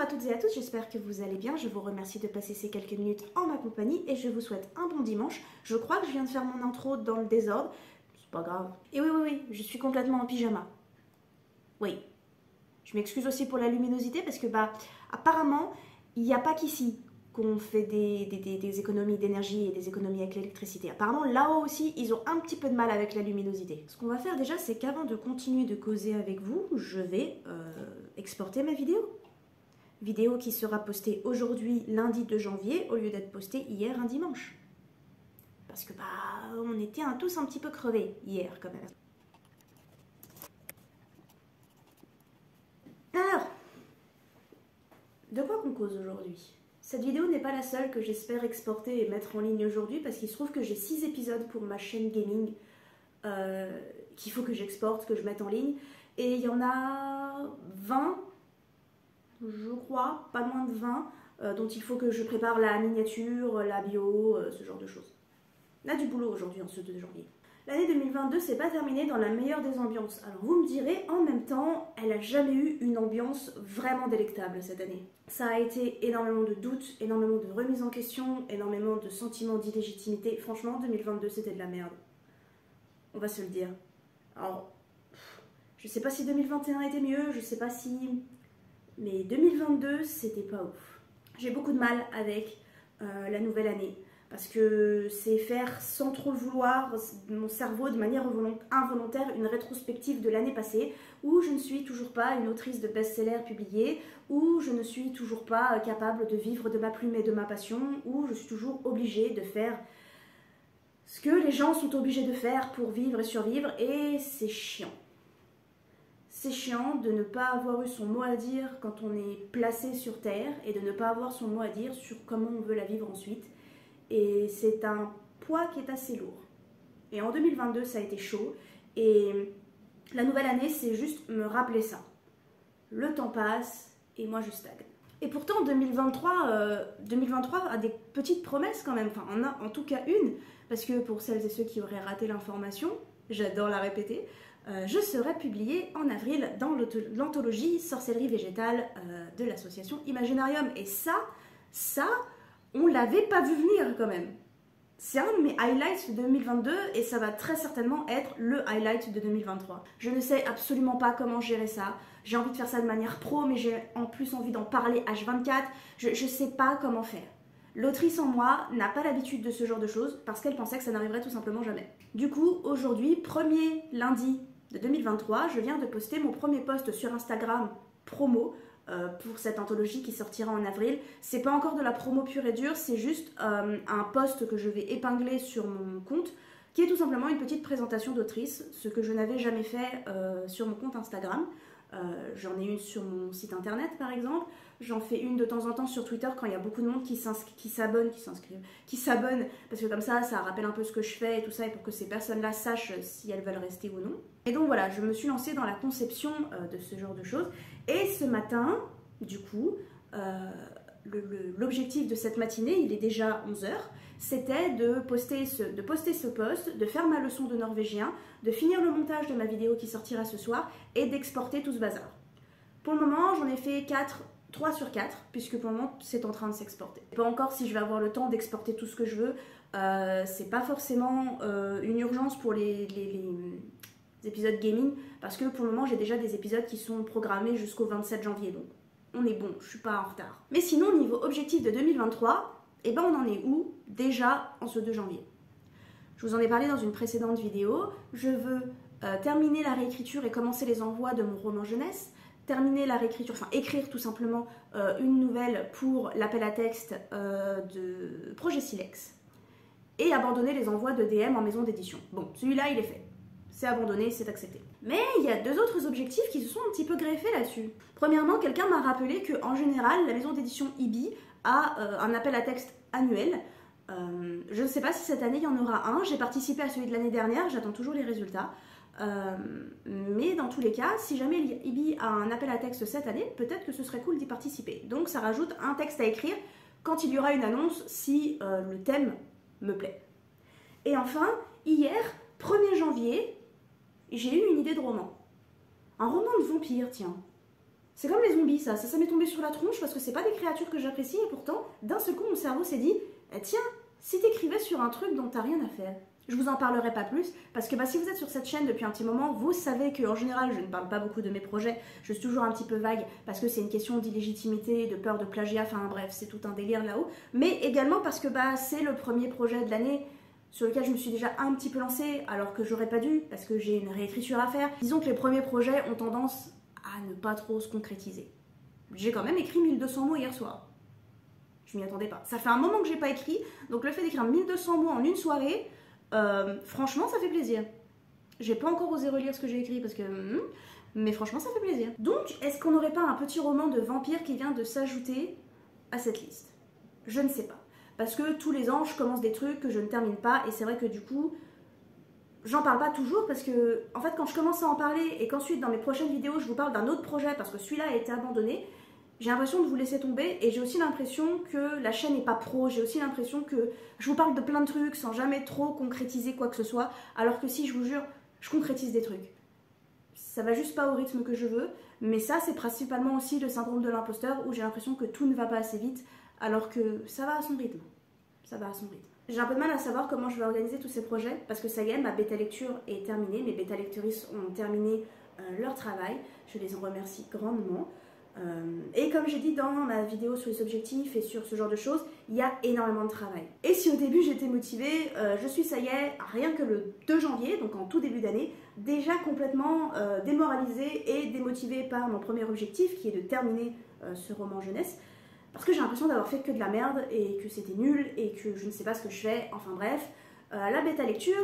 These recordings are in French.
Bonjour à toutes et à tous, j'espère que vous allez bien. Je vous remercie de passer ces quelques minutes en ma compagnie et je vous souhaite un bon dimanche. Je crois que je viens de faire mon intro dans le désordre, c'est pas grave. Et oui, je suis complètement en pyjama. Oui, je m'excuse aussi pour la luminosité parce que apparemment, il n'y a pas qu'ici qu'on fait des économies d'énergie et des économies avec l'électricité. Apparemment, là-haut aussi, ils ont un petit peu de mal avec la luminosité. Ce qu'on va faire déjà, c'est qu'avant de continuer de causer avec vous, je vais exporter ma vidéo. Vidéo qui sera postée aujourd'hui, lundi 2 janvier, au lieu d'être postée hier, un dimanche. Parce que on était tous un petit peu crevés hier quand même. Alors, de quoi qu'on cause aujourd'hui? Cette vidéo n'est pas la seule que j'espère exporter et mettre en ligne aujourd'hui, parce qu'il se trouve que j'ai 6 épisodes pour ma chaîne gaming qu'il faut que j'exporte, que je mette en ligne. Et il y en a 20, je crois, pas moins de 20, dont il faut que je prépare la miniature, la bio, ce genre de choses. On a du boulot aujourd'hui, en ce 2 janvier. L'année 2022 s'est pas terminée dans la meilleure des ambiances. Alors vous me direz, en même temps, elle a jamais eu une ambiance vraiment délectable cette année. Ça a été énormément de doutes, énormément de remises en question, énormément de sentiments d'illégitimité. Franchement, 2022 c'était de la merde. On va se le dire. Alors, je sais pas si 2021 était mieux, je sais pas si... Mais 2022, c'était pas ouf. J'ai beaucoup de mal avec la nouvelle année. Parce que c'est faire, sans trop le vouloir, mon cerveau de manière involontaire, une rétrospective de l'année passée, où je ne suis toujours pas une autrice de best-seller publiée, où je ne suis toujours pas capable de vivre de ma plume et de ma passion, où je suis toujours obligée de faire ce que les gens sont obligés de faire pour vivre et survivre, et c'est chiant. C'est chiant de ne pas avoir eu son mot à dire quand on est placé sur Terre, et de ne pas avoir son mot à dire sur comment on veut la vivre ensuite. Et c'est un poids qui est assez lourd. Et en 2022, ça a été chaud. Et la nouvelle année, c'est juste me rappeler ça. Le temps passe et moi, je stagne. Et pourtant, 2023 a des petites promesses quand même. Enfin, on a en tout cas une. Parce que pour celles et ceux qui auraient raté l'information, j'adore la répéter, je serai publiée en avril dans l'anthologie Sorcellerie végétale de l'association Imaginarium. Et ça... on l'avait pas vu venir quand même. C'est un de mes highlights de 2022 et ça va très certainement être le highlight de 2023. Je ne sais absolument pas comment gérer ça. J'ai envie de faire ça de manière pro, mais j'ai en plus envie d'en parler H24. Je sais pas comment faire. L'autrice en moi n'a pas l'habitude de ce genre de choses parce qu'elle pensait que ça n'arriverait tout simplement jamais. Du coup, aujourd'hui, premier lundi de 2023, je viens de poster mon premier post sur Instagram promo pour cette anthologie qui sortira en avril. C'est pas encore de la promo pure et dure, c'est juste un post que je vais épingler sur mon compte, qui est tout simplement une petite présentation d'autrice, ce que je n'avais jamais fait sur mon compte Instagram. J'en ai une sur mon site internet par exemple, j'en fais une de temps en temps sur Twitter quand il y a beaucoup de monde qui s'abonne, parce que comme ça rappelle un peu ce que je fais et tout ça, et pour que ces personnes-là sachent si elles veulent rester ou non. Et donc voilà, je me suis lancée dans la conception de ce genre de choses. Et ce matin, du coup, l'objectif de cette matinée, il est déjà 11h, c'était de poster ce post, de faire ma leçon de norvégien, de finir le montage de ma vidéo qui sortira ce soir et d'exporter tout ce bazar. Pour le moment, j'en ai fait 3 sur 4, puisque pour le moment, c'est en train de s'exporter. Pas encore si je vais avoir le temps d'exporter tout ce que je veux. C'est pas forcément une urgence pour les épisodes gaming, parce que pour le moment, j'ai déjà des épisodes qui sont programmés jusqu'au 27 janvier, donc on est bon, je suis pas en retard. Mais sinon, niveau objectif de 2023, eh ben on en est où déjà en ce 2 janvier? Je vous en ai parlé dans une précédente vidéo. Je veux terminer la réécriture et commencer les envois de mon roman jeunesse, terminer la réécriture, enfin écrire tout simplement une nouvelle pour l'appel à texte de Projet Silex, et abandonner les envois de DM en maison d'édition. Bon, celui-là il est fait. C'est abandonné, c'est accepté. Mais il y a 2 autres objectifs qui se sont un petit peu greffés là-dessus. Premièrement, quelqu'un m'a rappelé qu'en général, la maison d'édition IBI a un appel à texte annuel. Je ne sais pas si cette année il y en aura un. J'ai participé à celui de l'année dernière, j'attends toujours les résultats. Mais dans tous les cas, si jamais IBI a un appel à texte cette année, peut-être que ce serait cool d'y participer. Donc ça rajoute un texte à écrire quand il y aura une annonce, si le thème me plaît. Et enfin, hier, 1er janvier, j'ai eu une idée de roman. Un roman de vampire, tiens. C'est comme les zombies, ça m'est tombé sur la tronche parce que c'est pas des créatures que j'apprécie et pourtant, d'un seul coup, mon cerveau s'est dit tiens, si t'écrivais sur un truc dont t'as rien à faire. Je vous en parlerai pas plus parce que si vous êtes sur cette chaîne depuis un petit moment, vous savez qu'en général, je ne parle pas beaucoup de mes projets, je suis toujours un petit peu vague parce que c'est une question d'illégitimité, de peur de plagiat, enfin bref, c'est tout un délire là-haut. Mais également parce que c'est le premier projet de l'année sur lequel je me suis déjà un petit peu lancée alors que j'aurais pas dû parce que j'ai une réécriture à faire. Disons que les premiers projets ont tendance à ne pas trop se concrétiser. J'ai quand même écrit 1200 mots hier soir. Je m'y attendais pas. Ça fait un moment que j'ai pas écrit, donc le fait d'écrire 1200 mots en une soirée, franchement ça fait plaisir. J'ai pas encore osé relire ce que j'ai écrit parce que... mais franchement ça fait plaisir. Donc est-ce qu'on n'aurait pas un petit roman de vampire qui vient de s'ajouter à cette liste? Je ne sais pas. Parce que tous les ans je commence des trucs que je ne termine pas et c'est vrai que du coup... J'en parle pas toujours parce que, en fait, quand je commence à en parler et qu'ensuite dans mes prochaines vidéos je vous parle d'un autre projet parce que celui-là a été abandonné, j'ai l'impression de vous laisser tomber et j'ai aussi l'impression que la chaîne n'est pas pro, j'ai aussi l'impression que je vous parle de plein de trucs sans jamais trop concrétiser quoi que ce soit, alors que si, je vous jure, je concrétise des trucs. Ça va juste pas au rythme que je veux, mais ça c'est principalement aussi le syndrome de l'imposteur où j'ai l'impression que tout ne va pas assez vite alors que ça va à son rythme. Ça va à son rythme. J'ai un peu de mal à savoir comment je vais organiser tous ces projets parce que ça y est, ma bêta lecture est terminée, mes bêta lectrices ont terminé leur travail, je les en remercie grandement. Et comme j'ai dit dans ma vidéo sur les objectifs et sur ce genre de choses, il y a énormément de travail. Et si au début j'étais motivée, je suis ça y est, rien que le 2 janvier, donc en tout début d'année, déjà complètement démoralisée et démotivée par mon premier objectif qui est de terminer ce roman jeunesse. Parce que j'ai l'impression d'avoir fait que de la merde et que c'était nul et que je ne sais pas ce que je fais, enfin bref. La bêta lecture,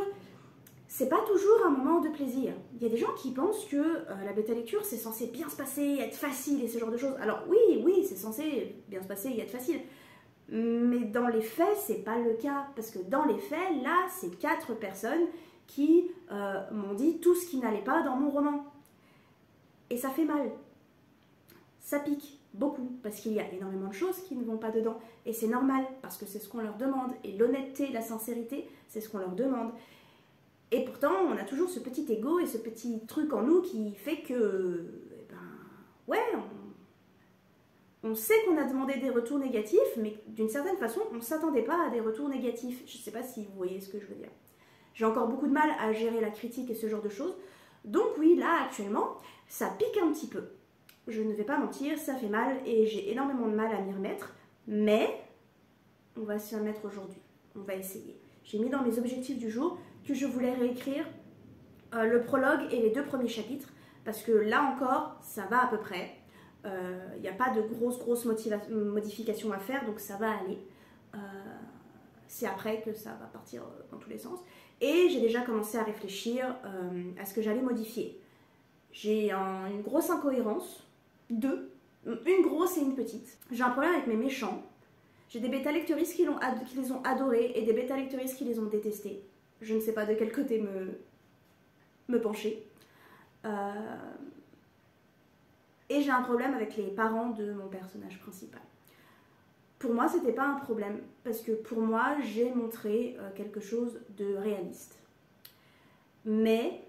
c'est pas toujours un moment de plaisir. Il y a des gens qui pensent que la bêta lecture c'est censé bien se passer, être facile et ce genre de choses. Alors oui, c'est censé bien se passer et être facile. Mais dans les faits, c'est pas le cas. Parce que dans les faits, là, c'est 4 personnes qui m'ont dit tout ce qui n'allait pas dans mon roman. Et ça fait mal. Ça pique. Beaucoup, parce qu'il y a énormément de choses qui ne vont pas dedans. Et c'est normal, parce que c'est ce qu'on leur demande. Et l'honnêteté, la sincérité, c'est ce qu'on leur demande. Et pourtant, on a toujours ce petit ego et ce petit truc en nous qui fait que... on sait qu'on a demandé des retours négatifs, mais d'une certaine façon, on ne s'attendait pas à des retours négatifs. Je ne sais pas si vous voyez ce que je veux dire. J'ai encore beaucoup de mal à gérer la critique et ce genre de choses. Donc oui, là, actuellement, ça pique un petit peu. Je ne vais pas mentir, ça fait mal et j'ai énormément de mal à m'y remettre, mais on va s'y remettre aujourd'hui, on va essayer. J'ai mis dans mes objectifs du jour que je voulais réécrire le prologue et les 2 premiers chapitres, parce que là encore, ça va à peu près. Il n'y a pas de grosses modifications à faire, donc ça va aller. C'est après que ça va partir dans tous les sens. Et j'ai déjà commencé à réfléchir à ce que j'allais modifier. J'ai une grosse incohérence. 2, une grosse et une petite. J'ai un problème avec mes méchants. J'ai des bêta-lectrices qui les ont adorés et des bêta-lectrices qui les ont détestés. Je ne sais pas de quel côté me pencher. Et j'ai un problème avec les parents de mon personnage principal. Pour moi, c'était pas un problème parce que pour moi, j'ai montré quelque chose de réaliste. Mais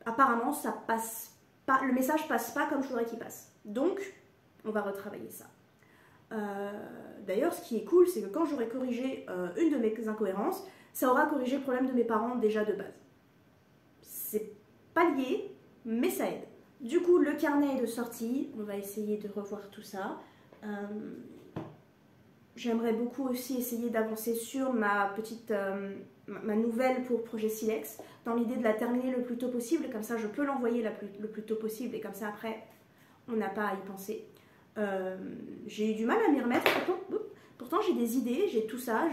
apparemment, ça passe pas, le message passe pas comme je voudrais qu'il passe. Donc, on va retravailler ça. D'ailleurs, ce qui est cool, c'est que quand j'aurai corrigé une de mes incohérences, ça aura corrigé le problème de mes parents déjà de base. C'est pas lié, mais ça aide. Du coup, le carnet est de sortie. On va essayer de revoir tout ça. J'aimerais beaucoup aussi essayer d'avancer sur ma nouvelle pour Projet Silex, dans l'idée de la terminer le plus tôt possible, comme ça je peux l'envoyer le plus tôt possible, et comme ça après, on n'a pas à y penser. J'ai eu du mal à m'y remettre, pourtant j'ai des idées, j'ai tout ça,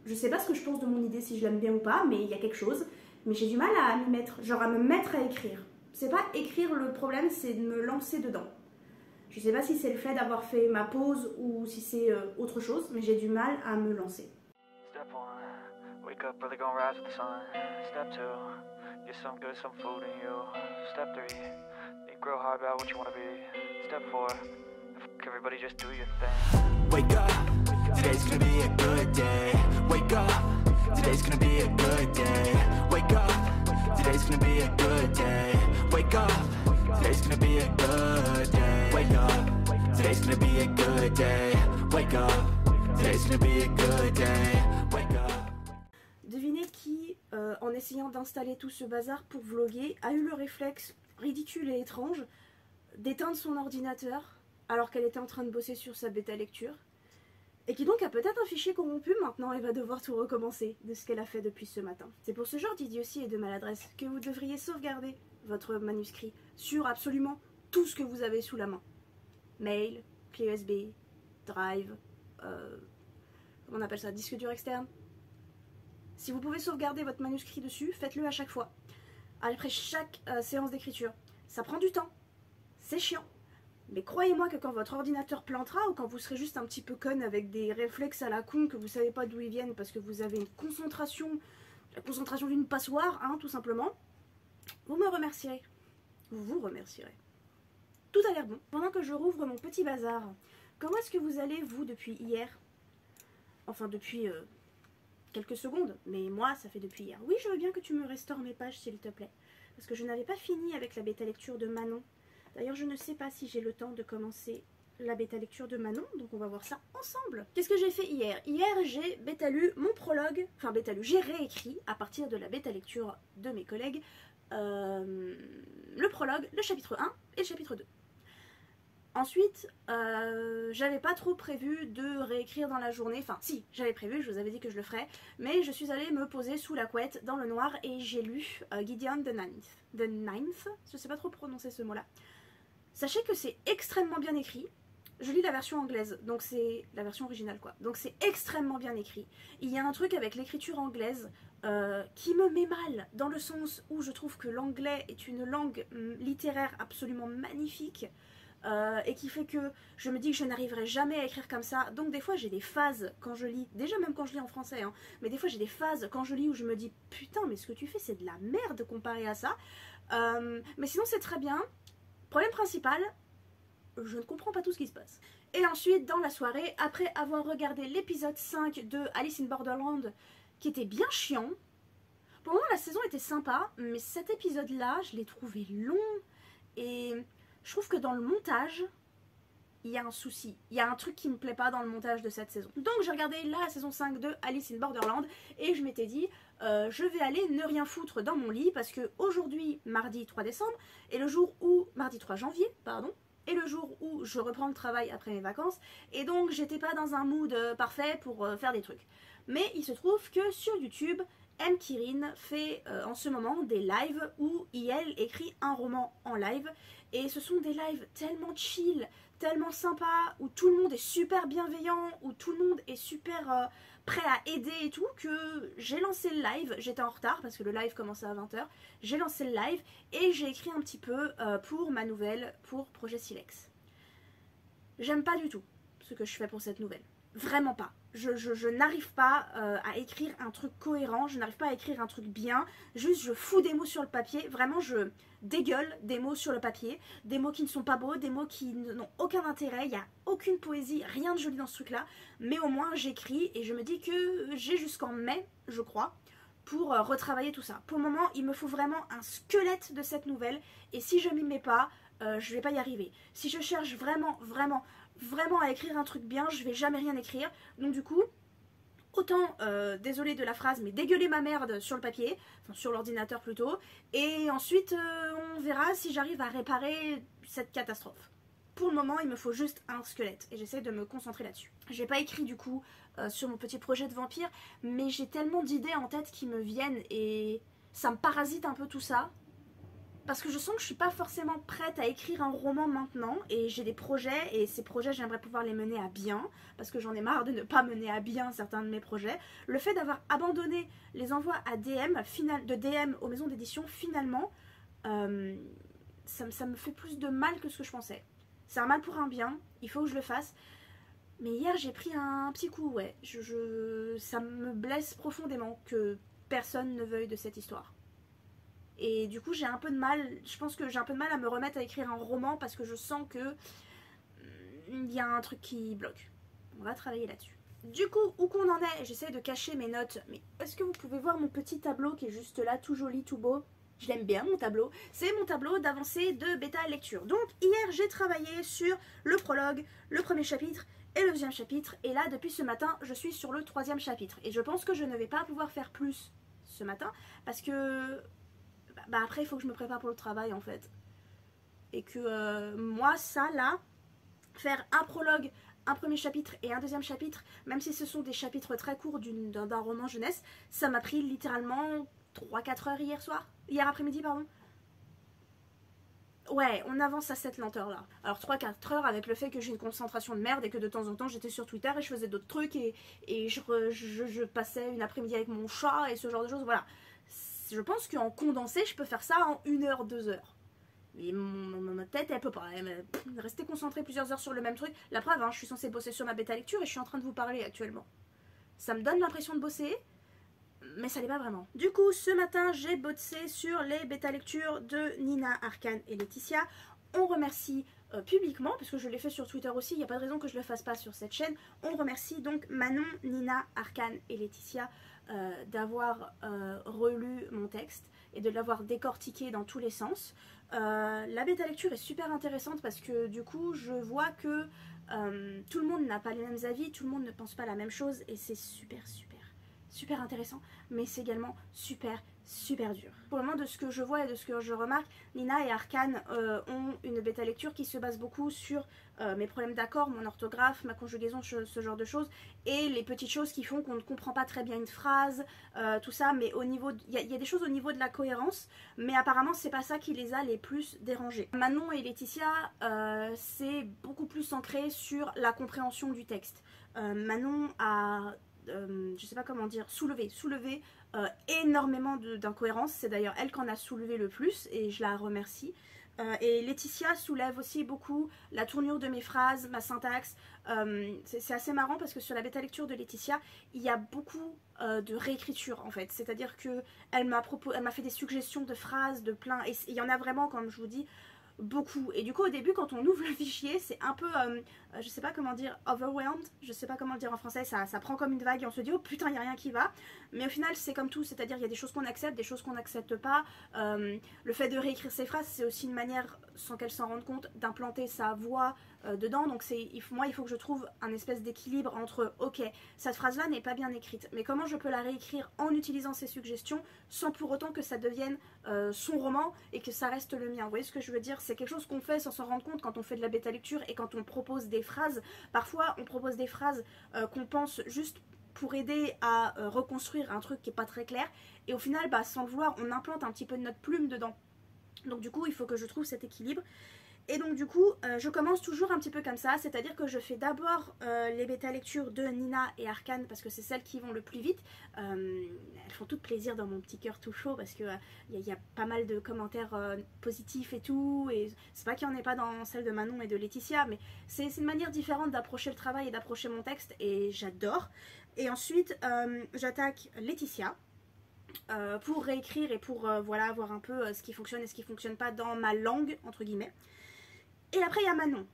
je sais pas ce que je pense de mon idée, si je l'aime bien ou pas, mais il y a quelque chose, mais j'ai du mal à m'y mettre, genre à me mettre à écrire. C'est pas écrire le problème, c'est de me lancer dedans. Je sais pas si c'est le fait d'avoir fait ma pause ou si c'est autre chose, mais j'ai du mal à me lancer. Step 1, wake up early, gonna rise with the sun. Step 2, get some good, some food in you. Step 3, think real hard about what you wanna be. Step 4, everybody just do your thing. Wake up, today's gonna be a good day. Wake up, today's gonna be a good day. Wake up, today's gonna be a good day. Wake up, Today's gonna be a good day. Wake up. Today's gonna be a good day. Wake up. Today's gonna be a good day. Wake up. Devinez qui, en essayant d'installer tout ce bazar pour vlogger, a eu le réflexe ridicule et étrange d'éteindre son ordinateur alors qu'elle était en train de bosser sur sa bêta lecture, et qui donc a peut-être un fichier corrompu maintenant et va devoir tout recommencer de ce qu'elle a fait depuis ce matin. C'est pour ce genre d'idiotie et de maladresse que vous devriez sauvegarder votre manuscrit sur absolument tout ce que vous avez sous la main. Mail, clé USB, drive, comment on appelle ça, disque dur externe. Si vous pouvez sauvegarder votre manuscrit dessus, faites-le à chaque fois. Après chaque séance d'écriture. Ça prend du temps, c'est chiant. Mais croyez-moi que quand votre ordinateur plantera ou quand vous serez juste un petit peu conne avec des réflexes à la con que vous savez pas d'où ils viennent parce que vous avez une concentration, la concentration d'une passoire, hein, tout simplement, vous me remercierez. Vous remercierez. Tout a l'air bon. Pendant que je rouvre mon petit bazar, comment est-ce que vous allez, vous, depuis hier? Enfin, depuis quelques secondes, mais moi, ça fait depuis hier. Oui, je veux bien que tu me restaures mes pages, s'il te plaît. Parce que je n'avais pas fini avec la bêta lecture de Manon. D'ailleurs, je ne sais pas si j'ai le temps de commencer la bêta lecture de Manon, donc on va voir ça ensemble. Qu'est-ce que j'ai fait hier? Hier, j'ai bêta lu mon prologue, enfin bêta lu, j'ai réécrit à partir de la bêta lecture de mes collègues le prologue, le chapitre 1 et le chapitre 2. Ensuite, j'avais pas trop prévu de réécrire dans la journée, enfin si, j'avais prévu, je vous avais dit que je le ferais, mais je suis allée me poser sous la couette dans le noir et j'ai lu Gideon the Ninth, je sais pas trop prononcer ce mot-là. Sachez que c'est extrêmement bien écrit. Je lis la version anglaise, donc c'est la version originale quoi. Donc c'est extrêmement bien écrit. Il y a un truc avec l'écriture anglaise qui me met mal, dans le sens où je trouve que l'anglais est une langue littéraire absolument magnifique et qui fait que je me dis que je n'arriverai jamais à écrire comme ça. Donc des fois j'ai des phases quand je lis, déjà même quand je lis en français, hein, mais des fois j'ai des phases quand je lis où je me dis putain mais ce que tu fais c'est de la merde comparé à ça. Mais sinon c'est très bien. Problème principal, je ne comprends pas tout ce qui se passe. Et ensuite, dans la soirée, après avoir regardé l'épisode 5 de Alice in Borderland, qui était bien chiant, pour moi la saison était sympa, mais cet épisode-là, je l'ai trouvé long, et je trouve que dans le montage, il y a un souci. Il y a un truc qui me plaît pas dans le montage de cette saison. Donc j'ai regardé la saison 5 de Alice in Borderland, et je m'étais dit, je vais aller ne rien foutre dans mon lit, parce que aujourd'hui, mardi 3 décembre, et le jour où, mardi 3 janvier, pardon, et le jour où je reprends le travail après mes vacances, et donc j'étais pas dans un mood parfait pour faire des trucs. Mais il se trouve que sur YouTube, M. Kirin fait en ce moment des lives où elle écrit un roman en live, et ce sont des lives tellement chill, tellement sympas, où tout le monde est super bienveillant, où tout le monde est super prêt à aider et tout, que j'ai lancé le live. J'étais en retard parce que le live commençait à 20 h, j'ai lancé le live et j'ai écrit un petit peu pour ma nouvelle, pour Projet Silex. J'aime pas du tout ce que je fais pour cette nouvelle, vraiment pas. Je n'arrive pas à écrire un truc cohérent, je n'arrive pas à écrire un truc bien, juste je fous des mots sur le papier, vraiment je dégueule des mots sur le papier, des mots qui ne sont pas beaux, des mots qui n'ont aucun intérêt, il n'y a aucune poésie, rien de joli dans ce truc là, mais au moins j'écris et je me dis que j'ai jusqu'en mai, je crois, pour retravailler tout ça. Pour le moment, il me faut vraiment un squelette de cette nouvelle, et si je m'y mets pas, je vais pas y arriver. Si je cherche vraiment à écrire un truc bien, je vais jamais rien écrire. Donc du coup, autant, désolé de la phrase, mais dégueuler ma merde sur le papier, enfin sur l'ordinateur plutôt, et ensuite on verra si j'arrive à réparer cette catastrophe. Pour le moment, il me faut juste un squelette, et j'essaie de me concentrer là-dessus. J'ai pas écrit du coup sur mon petit projet de vampire, mais j'ai tellement d'idées en tête qui me viennent, et ça me parasite un peu tout ça. Parce que je sens que je suis pas forcément prête à écrire un roman maintenant, et j'ai des projets, et ces projets j'aimerais pouvoir les mener à bien, parce que j'en ai marre de ne pas mener à bien certains de mes projets. Le fait d'avoir abandonné les envois à DM, de DM aux maisons d'édition, finalement, ça me fait plus de mal que ce que je pensais. C'est un mal pour un bien, il faut que je le fasse. Mais hier j'ai pris un petit coup, ouais. Ça me blesse profondément que personne ne veuille de cette histoire. Et du coup j'ai un peu de mal, je pense que j'ai un peu de mal à me remettre à écrire un roman parce que je sens que il y a un truc qui bloque. On va travailler là-dessus. Du coup, où qu'on en est, j'essaie de cacher mes notes, mais est-ce que vous pouvez voir mon petit tableau qui est juste là, tout joli, tout beau? Je l'aime bien mon tableau. C'est mon tableau d'avancée de bêta lecture. Donc hier j'ai travaillé sur le prologue, le premier chapitre et le deuxième chapitre. Et là depuis ce matin je suis sur le troisième chapitre. Et je pense que je ne vais pas pouvoir faire plus ce matin. Parce que après il faut que je me prépare pour le travail en fait. Et que moi ça là, faire un prologue, un premier chapitre et un deuxième chapitre, même si ce sont des chapitres très courts d'un roman jeunesse, ça m'a pris littéralement 3-4 heures hier après-midi, pardon. Ouais, on avance à cette lenteur-là. Alors 3-4 heures avec le fait que j'ai une concentration de merde et que de temps en temps j'étais sur Twitter et je faisais d'autres trucs et je passais une après-midi avec mon chat et ce genre de choses, voilà. Je pense qu'en condensé, je peux faire ça en 1 heure, 2 heures. Mais ma tête, elle peut pas. Rester concentrée plusieurs heures sur le même truc. La preuve, hein, je suis censée bosser sur ma bêta lecture et je suis en train de vous parler actuellement. Ça me donne l'impression de bosser, mais ça l'est pas vraiment. Du coup, ce matin, j'ai bossé sur les bêta lectures de Nina, Arcane et Laetitia. On remercie publiquement, parce que je l'ai fait sur Twitter aussi, il n'y a pas de raison que je le fasse pas sur cette chaîne. On remercie donc Manon, Nina, Arcane et Laetitia d'avoir relu mon texte et de l'avoir décortiqué dans tous les sens. La bêta lecture est super intéressante parce que du coup je vois que tout le monde n'a pas les mêmes avis, tout le monde ne pense pas la même chose et c'est super intéressant, mais c'est également super dur. Pour le moment, de ce que je vois et de ce que je remarque, Nina et Arcane ont une bêta lecture qui se base beaucoup sur mes problèmes d'accord, mon orthographe, ma conjugaison, ce genre de choses, et les petites choses qui font qu'on ne comprend pas très bien une phrase, tout ça, mais au niveau, il y a des choses au niveau de la cohérence, mais apparemment c'est pas ça qui les a les plus dérangés. Manon et Laetitia, c'est beaucoup plus ancré sur la compréhension du texte. Manon a je sais pas comment dire, soulevé énormément d'incohérences. C'est d'ailleurs elle qu'en a soulevé le plus et je la remercie. Et Laetitia soulève aussi beaucoup la tournure de mes phrases, ma syntaxe. C'est assez marrant parce que sur la bêta lecture de Laetitia, il y a beaucoup de réécriture en fait. C'est-à-dire que elle m'a fait des suggestions de phrases, de plein. Et il y en a vraiment, comme je vous dis, beaucoup. Et du coup au début quand on ouvre le fichier c'est un peu je sais pas comment dire, overwhelmed, je sais pas comment le dire en français, ça prend comme une vague et on se dit oh putain il n'y a rien qui va, mais au final c'est comme tout, c'est à dire il y a des choses qu'on accepte, des choses qu'on n'accepte pas. Le fait de réécrire ses phrases c'est aussi une manière, sans qu'elle s'en rende compte, d'implanter sa voix dedans, donc moi il faut que je trouve un espèce d'équilibre entre ok cette phrase là n'est pas bien écrite mais comment je peux la réécrire en utilisant ses suggestions sans pour autant que ça devienne son roman et que ça reste le mien. Vous voyez ce que je veux dire, c'est quelque chose qu'on fait sans s'en rendre compte quand on fait de la bêta lecture et quand on propose des phrases. Parfois on propose des phrases qu'on pense juste pour aider à reconstruire un truc qui est pas très clair et au final sans le vouloir on implante un petit peu de notre plume dedans. Donc du coup il faut que je trouve cet équilibre. Et donc du coup je commence toujours un petit peu comme ça, c'est à dire que je fais d'abord les bêta lectures de Nina et Arcane parce que c'est celles qui vont le plus vite. Elles font toutes plaisir dans mon petit cœur tout chaud parce que y a pas mal de commentaires positifs et tout, et c'est pas qu'il n'y en ait pas dans celle de Manon et de Laetitia, mais c'est une manière différente d'approcher le travail et d'approcher mon texte et j'adore. Et ensuite j'attaque Laetitia pour réécrire et pour voilà, voir un peu ce qui fonctionne et ce qui fonctionne pas dans ma langue entre guillemets. Et après il y a Manon.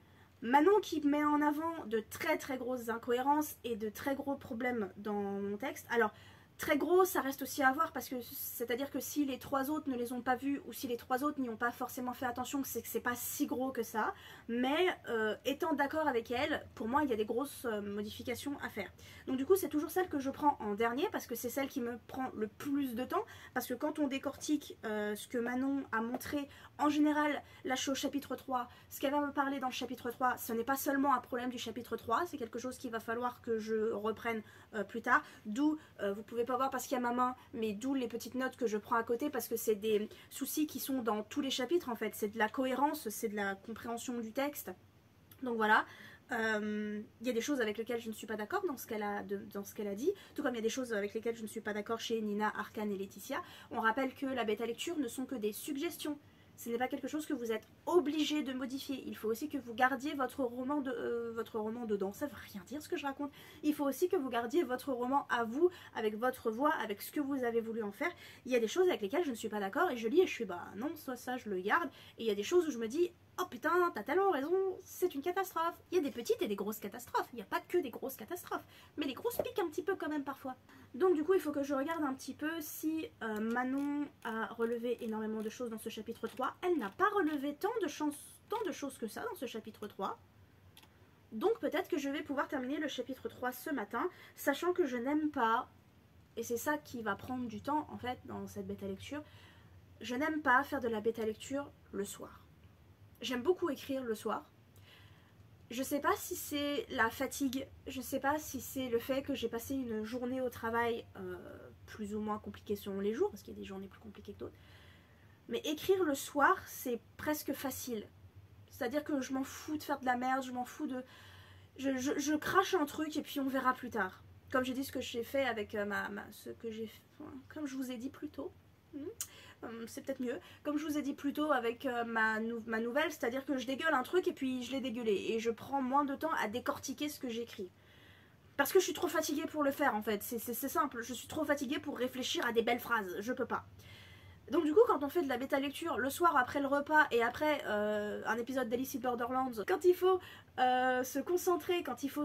Manon qui met en avant de très grosses incohérences et de très gros problèmes dans mon texte. Alors très gros ça reste aussi à voir parce que c'est à dire que si les 3 autres ne les ont pas vus ou si les 3 autres n'y ont pas forcément fait attention, c'est que c'est pas si gros que ça, mais étant d'accord avec elle, pour moi il y a des grosses modifications à faire. Donc du coup c'est toujours celle que je prends en dernier parce que c'est celle qui me prend le plus de temps, parce que quand on décortique ce que Manon a montré, en général là je suis au chapitre 3, ce qu'elle va me parler dans le chapitre 3 ce n'est pas seulement un problème du chapitre 3, c'est quelque chose qu'il va falloir que je reprenne plus tard, d'où vous pouvez pas voir parce qu'il y a ma main, mais d'où les petites notes que je prends à côté parce que c'est des soucis qui sont dans tous les chapitres en fait, c'est de la cohérence, c'est de la compréhension du texte. Donc voilà, il y a des choses avec lesquelles je ne suis pas d'accord dans ce qu'elle a dit, tout comme il y a des choses avec lesquelles je ne suis pas d'accord chez Nina, Arcane et Laetitia. On rappelle que la bêta lecture ne sont que des suggestions. Ce n'est pas quelque chose que vous êtes obligé de modifier. Il faut aussi que vous gardiez votre roman dedans. Ça veut rien dire ce que je raconte. Il faut aussi que vous gardiez votre roman à vous, avec votre voix, avec ce que vous avez voulu en faire. Il y a des choses avec lesquelles je ne suis pas d'accord et je lis et je suis bah non, soit ça je le garde. Et il y a des choses où je me dis oh putain, t'as tellement raison, c'est une catastrophe. Il y a des petites et des grosses catastrophes, il n'y a pas que des grosses catastrophes, mais les grosses piquent un petit peu quand même parfois. Donc du coup il faut que je regarde un petit peu si Manon a relevé énormément de choses dans ce chapitre 3. Elle n'a pas relevé tant de choses que ça dans ce chapitre 3. Donc peut-être que je vais pouvoir terminer le chapitre 3 ce matin, sachant que je n'aime pas, et c'est ça qui va prendre du temps en fait dans cette bêta lecture, je n'aime pas faire de la bêta lecture le soir. J'aime beaucoup écrire le soir. Je sais pas si c'est la fatigue, je sais pas si c'est le fait que j'ai passé une journée au travail plus ou moins compliquée selon les jours, parce qu'il y a des journées plus compliquées que d'autres. Mais écrire le soir, c'est presque facile. C'est-à-dire que je m'en fous de faire de la merde, je m'en fous de... Je crache un truc et puis on verra plus tard. Comme j'ai dit ce que j'ai fait avec ce que j'ai fait, comme je vous ai dit plus tôt. C'est peut-être mieux. Comme je vous ai dit plus tôt avec ma nouvelle, c'est-à-dire que je dégueule un truc et puis je l'ai dégueulé. Et je prends moins de temps à décortiquer ce que j'écris. Parce que je suis trop fatiguée pour le faire en fait. C'est simple, je suis trop fatiguée pour réfléchir à des belles phrases. Je peux pas. Donc du coup quand on fait de la bêta lecture le soir après le repas et après un épisode d'Alice in Borderlands, quand il faut se concentrer, quand il faut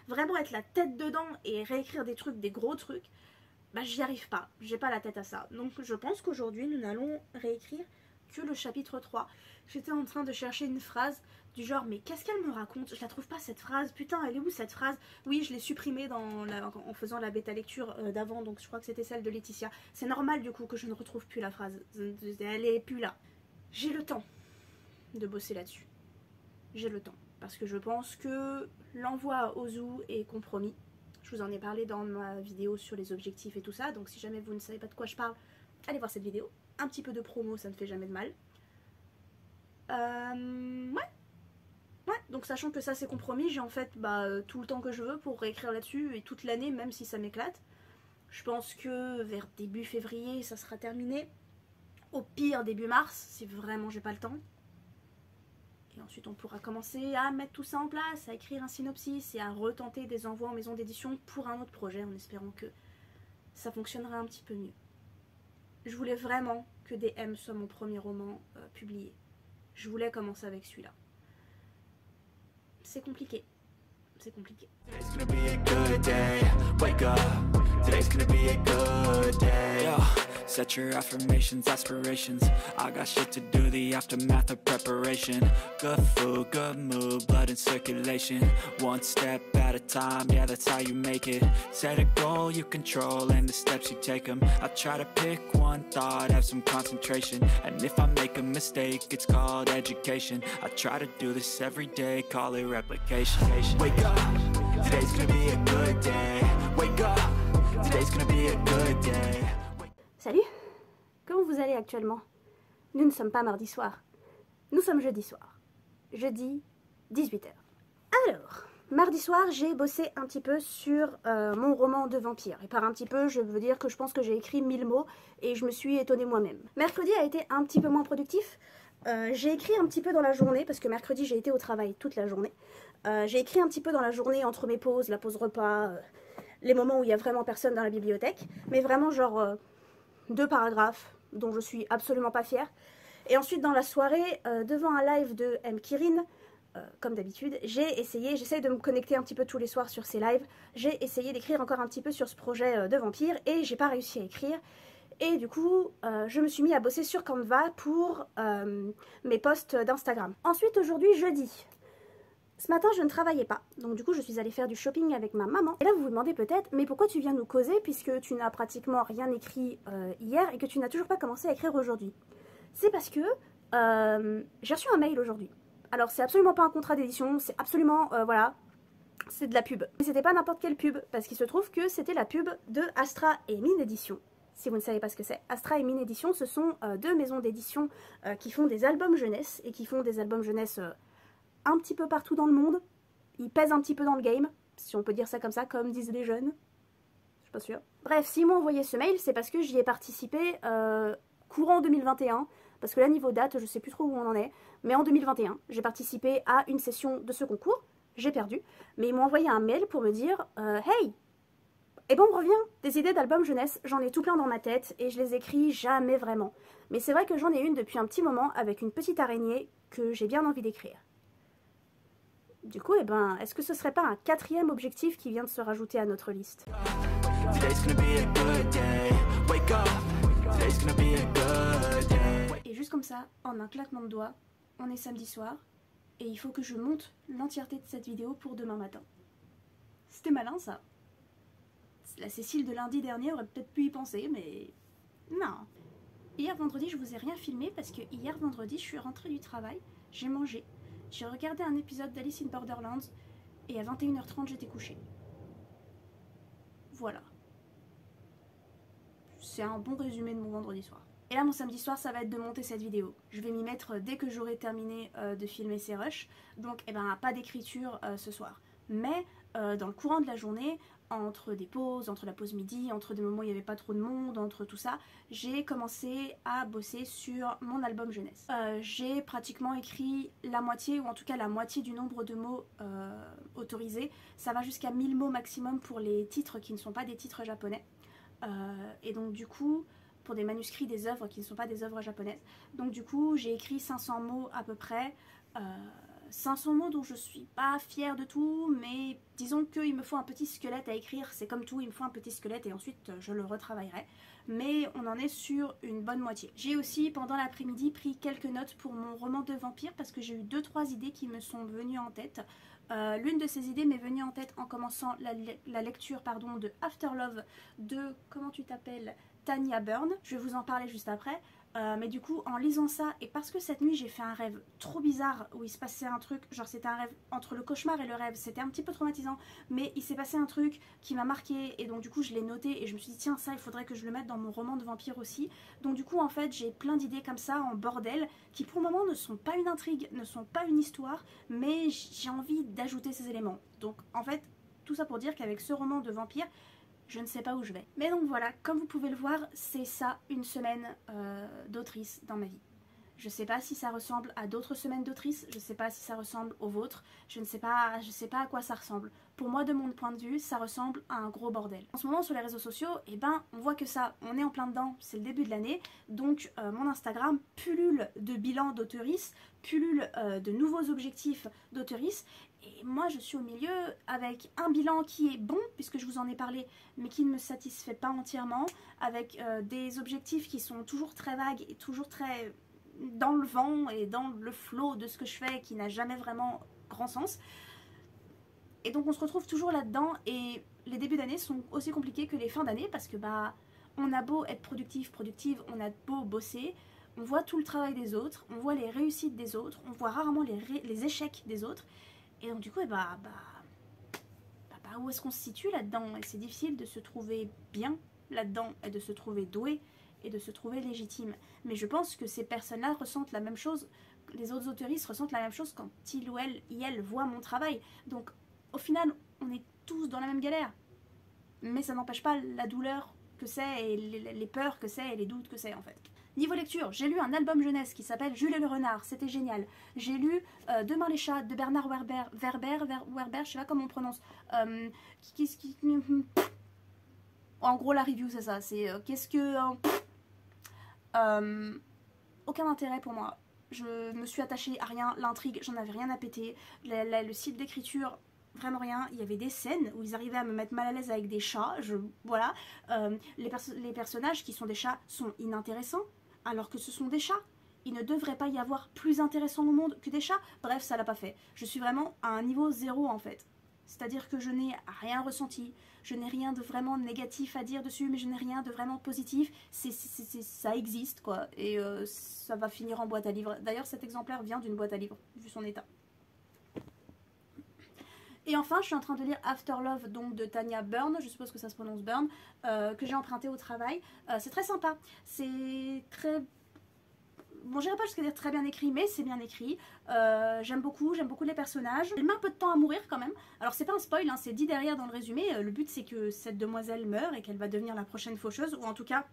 vraiment être la tête dedans et réécrire des trucs, des gros trucs, bah j'y arrive pas, j'ai pas la tête à ça. Donc je pense qu'aujourd'hui nous n'allons réécrire que le chapitre 3. J'étais en train de chercher une phrase du genre mais qu'est-ce qu'elle me raconte? Je la trouve pas cette phrase, putain elle est où cette phrase? Oui je l'ai supprimée en faisant la bêta lecture d'avant, donc je crois que c'était celle de Laetitia. C'est normal du coup que je ne retrouve plus la phrase, elle est plus là. J'ai le temps de bosser là-dessus. J'ai le temps, parce que je pense que l'envoi à Ozu est compromis. Je vous en ai parlé dans ma vidéo sur les objectifs et tout ça, donc si jamais vous ne savez pas de quoi je parle, allez voir cette vidéo. Un petit peu de promo, ça ne fait jamais de mal. Ouais, donc sachant que ça c'est compromis, j'ai en fait tout le temps que je veux pour réécrire là-dessus et toute l'année, même si ça m'éclate. Je pense que vers début février, ça sera terminé. Au pire, début mars, si vraiment j'ai pas le temps. Et ensuite on pourra commencer à mettre tout ça en place, à écrire un synopsis et à retenter des envois en maison d'édition pour un autre projet en espérant que ça fonctionnera un petit peu mieux. Je voulais vraiment que DM soit mon premier roman publié. Je voulais commencer avec celui-là. C'est compliqué. C'est compliqué. Today's gonna be a good day. Wake up. Today's gonna be a good day. Yo, set your affirmations, aspirations. I got shit to do, the aftermath of preparation. Good food, good mood, blood in circulation. One step at a time, yeah, that's how you make it. Set a goal you control and the steps you take them. I try to pick one thought, have some concentration. And if I make a mistake, it's called education. I try to do this every day, call it replication. Wake up. Today's gonna be a good day. Wake up. Today's gonna be a good day. Salut, comment vous allez actuellement? Nous ne sommes pas mardi soir, nous sommes jeudi soir. Jeudi, 18 h. Alors, mardi soir, j'ai bossé un petit peu sur mon roman de vampire. Et par un petit peu, je veux dire que je pense que j'ai écrit 1000 mots et je me suis étonnée moi-même. Mercredi a été un petit peu moins productif. J'ai écrit un petit peu dans la journée, parce que mercredi j'ai été au travail toute la journée. J'ai écrit un petit peu dans la journée entre mes pauses, la pause repas, les moments où il n'y a vraiment personne dans la bibliothèque. Mais vraiment genre 2 paragraphes dont je suis absolument pas fière. Et ensuite dans la soirée, devant un live de M. Kirin, comme d'habitude, j'essaie de me connecter un petit peu tous les soirs sur ces lives. J'ai essayé d'écrire encore un petit peu sur ce projet de vampire et j'ai pas réussi à écrire. Et du coup, je me suis mis à bosser sur Canva pour mes posts d'Instagram. Ensuite, aujourd'hui, jeudi. Ce matin, je ne travaillais pas. Donc du coup, je suis allée faire du shopping avec ma maman. Et là, vous vous demandez peut-être, mais pourquoi tu viens nous causer puisque tu n'as pratiquement rien écrit hier et que tu n'as toujours pas commencé à écrire aujourd'hui? C'est parce que j'ai reçu un mail aujourd'hui. Alors, c'est absolument pas un contrat d'édition, c'est absolument, voilà, c'est de la pub. Mais c'était pas n'importe quelle pub, parce qu'il se trouve que c'était la pub de Astra et Mine Édition. Si vous ne savez pas ce que c'est, Astra et Mine Édition, ce sont 2 maisons d'édition qui font des albums jeunesse, et qui font des albums jeunesse un petit peu partout dans le monde. Ils pèsent un petit peu dans le game, si on peut dire ça comme ça, comme disent les jeunes. Je suis pas sûre. Bref, s'ils m'ont envoyé ce mail, c'est parce que j'y ai participé courant 2021, parce que là, niveau date, je sais plus trop où on en est, mais en 2021, j'ai participé à une session de ce concours, j'ai perdu, mais ils m'ont envoyé un mail pour me dire « Hey, Et bon, on revient, des idées d'albums jeunesse, j'en ai tout plein dans ma tête et je les écris jamais vraiment. Mais c'est vrai que j'en ai une depuis un petit moment avec une petite araignée que j'ai bien envie d'écrire. Du coup, eh ben, est-ce que ce serait pas un 4e objectif qui vient de se rajouter à notre liste? Et juste comme ça, en un claquement de doigts, on est samedi soir et il faut que je monte l'entièreté de cette vidéo pour demain matin. C'était malin ça. La Cécile de lundi dernier aurait peut-être pu y penser, mais non. Hier vendredi, je vous ai rien filmé parce que hier vendredi, je suis rentrée du travail, j'ai mangé, j'ai regardé un épisode d'Alice in Borderlands et à 21h30, j'étais couchée. Voilà. C'est un bon résumé de mon vendredi soir. Et là, mon samedi soir, ça va être de monter cette vidéo. Je vais m'y mettre dès que j'aurai terminé de filmer ces rushs. Donc, eh ben, pas d'écriture ce soir. Mais dans le courant de la journée, entre des pauses, entre la pause midi, entre des moments où il n'y avait pas trop de monde, entre tout ça, j'ai commencé à bosser sur mon album jeunesse. J'ai pratiquement écrit la moitié, ou en tout cas la moitié du nombre de mots autorisés. Ça va jusqu'à 1000 mots maximum pour les titres qui ne sont pas des titres japonais. Et donc du coup, pour des manuscrits, des œuvres qui ne sont pas des œuvres japonaises. Donc du coup, j'ai écrit 500 mots à peu près. 500 mots dont je suis pas fière de tout, mais disons qu'il me faut un petit squelette à écrire, c'est comme tout, il me faut un petit squelette et ensuite je le retravaillerai. Mais on en est sur une bonne moitié. J'ai aussi pendant l'après-midi pris quelques notes pour mon roman de vampire parce que j'ai eu 2-3 idées qui me sont venues en tête. L'une de ces idées m'est venue en tête en commençant la lecture de After Love de, comment tu t'appelles, Tanya Byrne. Je vais vous en parler juste après. Mais du coup, en lisant ça, et parce que cette nuit j'ai fait un rêve trop bizarre où il se passait un truc, genre c'était un rêve entre le cauchemar et le rêve, c'était un petit peu traumatisant, mais il s'est passé un truc qui m'a marqué et donc du coup je l'ai noté et je me suis dit tiens, ça il faudrait que je le mette dans mon roman de vampire aussi. Donc du coup en fait j'ai plein d'idées comme ça en bordel qui pour le moment ne sont pas une intrigue, ne sont pas une histoire, mais j'ai envie d'ajouter ces éléments. Donc en fait tout ça pour dire qu'avec ce roman de vampire, je ne sais pas où je vais. Mais donc voilà, comme vous pouvez le voir, c'est ça une semaine d'autrice dans ma vie. Je sais pas si ça ressemble à d'autres semaines d'autrice, je sais pas si ça ressemble aux vôtres, je sais pas à quoi ça ressemble. Pour moi, de mon point de vue, ça ressemble à un gros bordel. En ce moment, sur les réseaux sociaux, eh ben, on voit que ça, on est en plein dedans, c'est le début de l'année, donc mon Instagram pullule de bilans d'autrice, pullule de nouveaux objectifs d'autrice, et moi je suis au milieu avec un bilan qui est bon, puisque je vous en ai parlé, mais qui ne me satisfait pas entièrement, avec des objectifs qui sont toujours très vagues et toujours très dans le vent et dans le flot de ce que je fais, qui n'a jamais vraiment grand sens. Et donc on se retrouve toujours là-dedans, et les débuts d'année sont aussi compliqués que les fins d'année, parce que bah on a beau être productive, on a beau bosser, on voit tout le travail des autres, on voit les réussites des autres, on voit rarement les échecs des autres. Et donc du coup, où est-ce qu'on se situe là-dedans? Et c'est difficile de se trouver bien là-dedans, et de se trouver doué, et de se trouver légitime. Mais je pense que ces personnes-là ressentent la même chose, les autres auteuristes ressentent la même chose quand il ou elle voit mon travail. Donc au final, on est tous dans la même galère. Mais ça n'empêche pas la douleur que c'est, et les peurs que c'est, et les doutes que c'est en fait. Niveau lecture, j'ai lu un album jeunesse qui s'appelle Jules et le renard, c'était génial. J'ai lu Demain les chats de Bernard Werber, je sais pas comment on prononce. En gros la review c'est ça, c'est aucun intérêt pour moi. Je me suis attachée à rien, l'intrigue, j'en avais rien à péter. Le style d'écriture, vraiment rien. Il y avait des scènes où ils arrivaient à me mettre mal à l'aise avec des chats, voilà. Les personnages qui sont des chats sont inintéressants, alors que ce sont des chats. Il ne devrait pas y avoir plus intéressant au monde que des chats. Bref, ça l'a pas fait. Je suis vraiment à un niveau 0 en fait. C'est-à-dire que je n'ai rien ressenti, je n'ai rien de vraiment négatif à dire dessus, mais je n'ai rien de vraiment positif. Ça existe quoi, et ça va finir en boîte à livres. D'ailleurs cet exemplaire vient d'une boîte à livres, vu son état. Et enfin, je suis en train de lire After Love, donc de Tanya Byrne, je suppose que ça se prononce Byrne, que j'ai emprunté au travail. C'est très sympa, c'est très... Bon, j'irai pas jusqu'à dire très bien écrit, mais c'est bien écrit. J'aime beaucoup les personnages. Il met un peu de temps à mourir quand même. Alors c'est pas un spoil, hein, c'est dit derrière dans le résumé. Le but c'est que cette demoiselle meure et qu'elle va devenir la prochaine faucheuse, ou en tout cas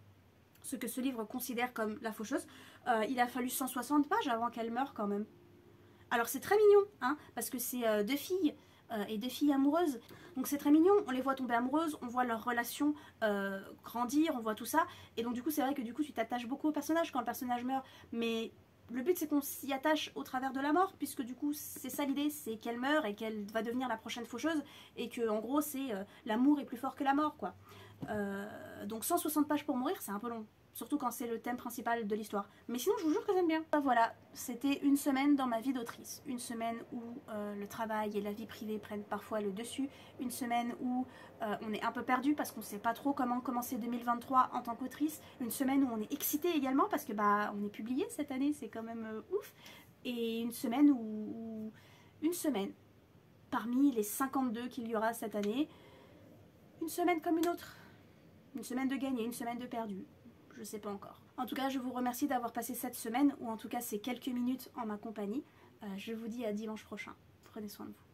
ce que ce livre considère comme la faucheuse. Il a fallu 160 pages avant qu'elle meure quand même. Alors c'est très mignon, hein, parce que c'est deux filles et deux filles amoureuses. Donc c'est très mignon, on les voit tomber amoureuses, on voit leur relation grandir, on voit tout ça. Et donc du coup c'est vrai que du coup tu t'attaches beaucoup au personnage quand le personnage meurt. Mais le but c'est qu'on s'y attache au travers de la mort, puisque du coup c'est ça l'idée, c'est qu'elle meurt et qu'elle va devenir la prochaine faucheuse. Et que en gros c'est l'amour est plus fort que la mort quoi. Donc 160 pages pour mourir c'est un peu long. Surtout quand c'est le thème principal de l'histoire. Mais sinon je vous jure que j'aime bien. Voilà, c'était une semaine dans ma vie d'autrice. Une semaine où le travail et la vie privée prennent parfois le dessus. Une semaine où on est un peu perdu parce qu'on ne sait pas trop comment commencer 2023 en tant qu'autrice. Une semaine où on est excité également parce que bah on est publié cette année, c'est quand même ouf. Et une semaine où... Une semaine parmi les 52 qu'il y aura cette année. Une semaine comme une autre. Une semaine de gagné, une semaine de perdu. Je sais pas encore. En tout cas, je vous remercie d'avoir passé cette semaine, ou en tout cas ces quelques minutes en ma compagnie. Je vous dis à dimanche prochain. Prenez soin de vous.